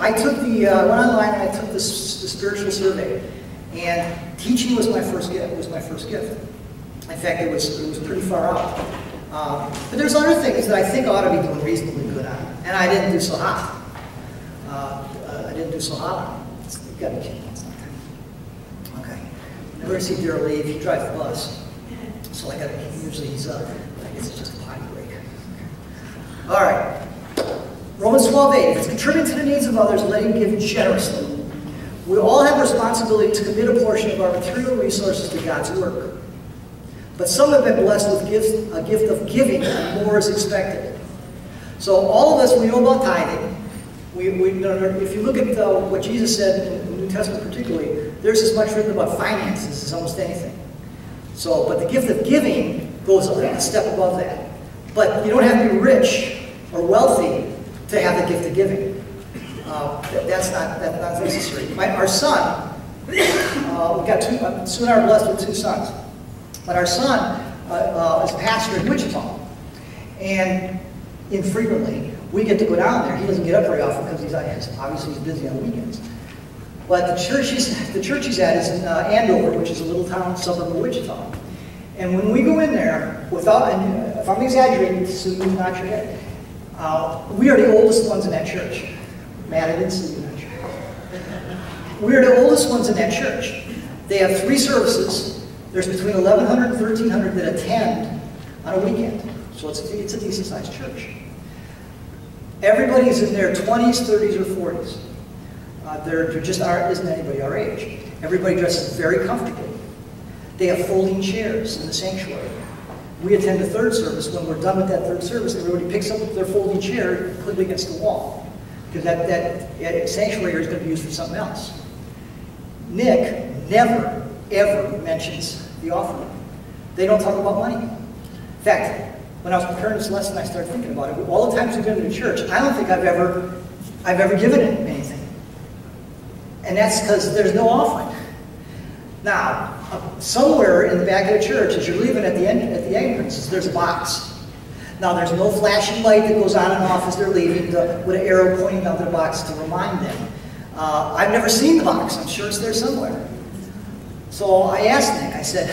I went online and I took the spiritual survey, and teaching was my first gift. In fact, it was pretty far out. But there's other things that I think I ought to be doing reasonably good on, and I didn't do so hot. On. You've got to be kidding me. Okay. Whenever I see Daryl leave, he drives the bus, so I got to. Usually he's up. I guess it's just a potty break. All right. Romans 12:8. If it's contributing to the needs of others, let him give generously. We all have a responsibility to commit a portion of our material resources to God's work. But some have been blessed with a gift of giving, and more is expected. So all of us, we know about tithing. If you look at what Jesus said in the New Testament particularly, there's as much written about finances as almost anything. So, but the gift of giving goes a step above that. But you don't have to be rich or wealthy to have the gift of giving. That's not necessary. Our son, we've got two. Sue and I are blessed with two sons. But our son is a pastor in Wichita, and infrequently we get to go down there. He doesn't get up very often because obviously he's busy on the weekends. But the church he's at is in Andover, which is a little town suburb of Wichita. And when we go in there, and if I'm exaggerating, so you nod your head, we are the oldest ones in that church. Matt, I didn't see you nod your head. We are the oldest ones in that church. They have 3 services. There's between 1,100 and 1,300 that attend on a weekend. So it's a decent-sized church. Everybody's in their 20s, 30s, or 40s. There just isn't anybody our age. Everybody dresses very comfortably. They have folding chairs in the sanctuary. We attend the 3rd service. When we're done with that 3rd service, everybody picks up their folding chair and put it against the wall. Because that sanctuary is going to be used for something else. Nick never, ever mentions the offering. They don't talk about money. In fact, when I was preparing this lesson, I started thinking about it. All the times we've been to the church, I don't think I've ever given him anything. And that's because there's no offering. Now, somewhere in the back of the church, as you're leaving at the entrances, there's a box. Now, there's no flashing light that goes on and off as they're leaving with an arrow pointing out their box to remind them. I've never seen the box. I'm sure it's there somewhere. So I asked Nick, I said,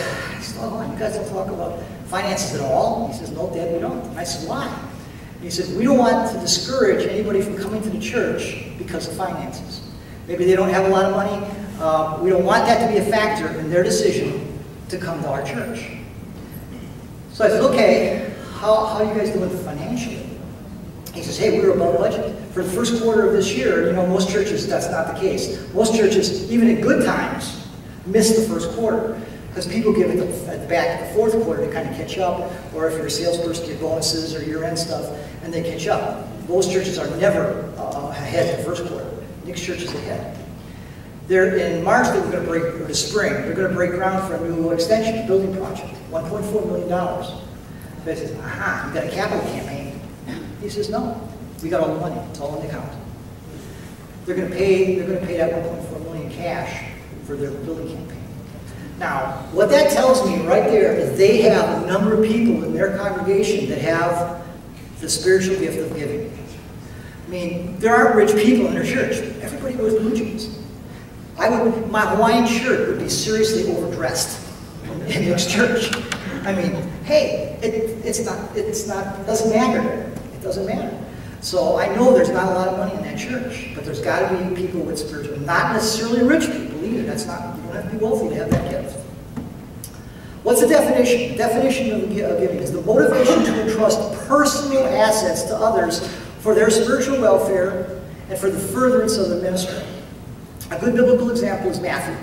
oh, you guys don't talk about finances at all? He says, no, Dad, we don't. And I said, why? And he said, we don't want to discourage anybody from coming to the church because of finances. Maybe they don't have a lot of money. We don't want that to be a factor in their decision to come to our church. So I said, okay, how are you guys doing financially? He says, hey, we're above budget. For the first quarter of this year, most churches, that's not the case. Most churches, even in good times, miss the first quarter. Because people give it at the back of the 4th quarter to kind of catch up, or if you're a salesperson, get bonuses or year-end stuff, and they catch up. Most churches are never ahead in the 1st quarter. Nick's church is ahead. In March, they were going to break, or the spring, they're going to break ground for a new extension, building project, $1.4 million. They says, aha, you got a capital campaign. He says, no, we got all the money, it's all in the account. They're going to pay that $1.4 million cash for their building campaign. Now, what that tells me right there is they have a number of people in their congregation that have the spiritual gift of giving. I mean, there aren't rich people in their church. Everybody wears blue jeans. My Hawaiian shirt would be seriously overdressed in Nick's church. I mean, hey, it doesn't matter. It doesn't matter. So I know there's not a lot of money in that church, but there's got to be people with spiritual, not necessarily rich people either. You don't have to be wealthy to have that gift. What's the definition? The definition of giving is the motivation to entrust personal assets to others for their spiritual welfare and for the furtherance of the ministry. A good biblical example is Matthew.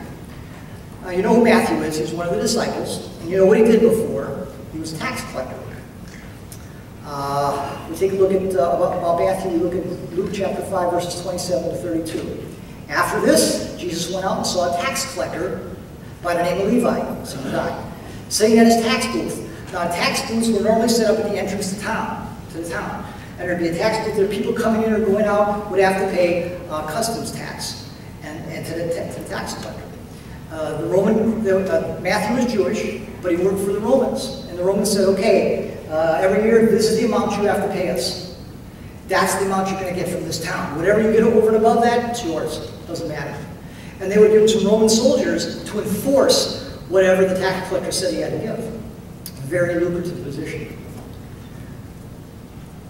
You know who Matthew is. He's one of the disciples. And you know what he did before? He was a tax collector. We take a look at about Matthew. We look at Luke chapter 5, verses 27 to 32. After this, Jesus went out and saw a tax collector by the name of Levi, son of God, sitting at his tax booth. Now, tax booths were normally set up at the entrance to the town. And there'd be a tax booth there. People coming in or going out would have to pay customs tax and to the tax collector. Matthew was Jewish, but he worked for the Romans. And the Romans said, okay, every year this is the amount you have to pay us. That's the amount you're going to get from this town. Whatever you get over and above that, it's yours. Doesn't matter. And they would give it to Roman soldiers to enforce whatever the tax collector said he had to give. Very lucrative position.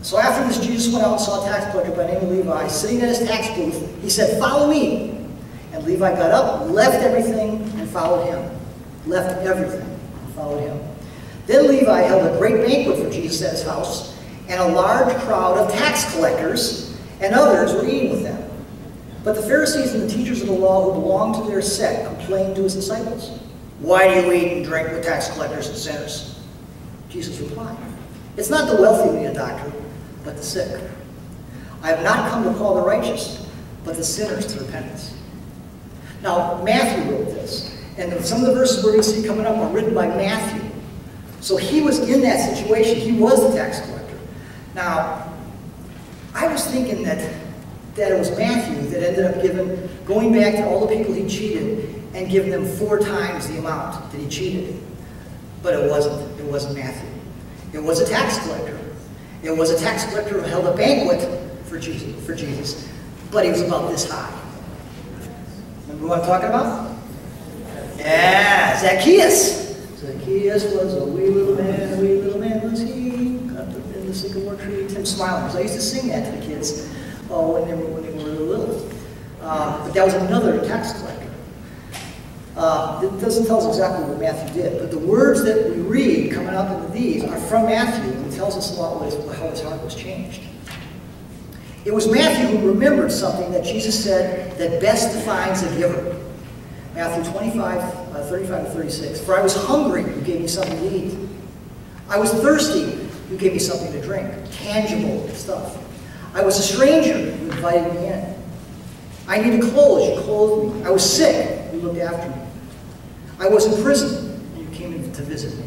So after this, Jesus went out and saw a tax collector by the name of Levi sitting in his tax booth. He said, "Follow me." And Levi got up, left everything, and followed him. Left everything and followed him. Then Levi held a great banquet for Jesus at his house, and a large crowd of tax collectors and others were eating with them. But the Pharisees and the teachers of the law who belonged to their sect complained to his disciples, "Why do you eat and drink with tax collectors and sinners?" Jesus replied, "It's not the wealthy who need a doctor, but the sick. I have not come to call the righteous, but the sinners to repentance." Now, Matthew wrote this, and some of the verses we're going to see coming up are written by Matthew. So he was in that situation. He was the tax collector. Now, I was thinking that it was Matthew that ended up going back to all the people he cheated and giving them 4 times the amount that he cheated. But it wasn't. It wasn't Matthew. It was a tax collector. It was a tax collector who held a banquet for Jesus, but he was about this high. Remember what I'm talking about? Yeah, Zacchaeus. Zacchaeus was a wee little man was he, got up in the sycamore tree. Tim smiling, because I used to sing that to the kids when they were little. But that was another tax collector. It doesn't tell us exactly what Matthew did, but the words that we read coming up into these are from Matthew, and it tells us about how his heart was changed. It was Matthew who remembered something that Jesus said that best defines a giver. Matthew 35 to 36. "For I was hungry, you gave me something to eat. I was thirsty, you gave me something to drink." Tangible stuff. "I was a stranger, you invited me in. I needed clothes, you clothed me. I was sick, you looked after me. I was in prison, and you came in to visit me."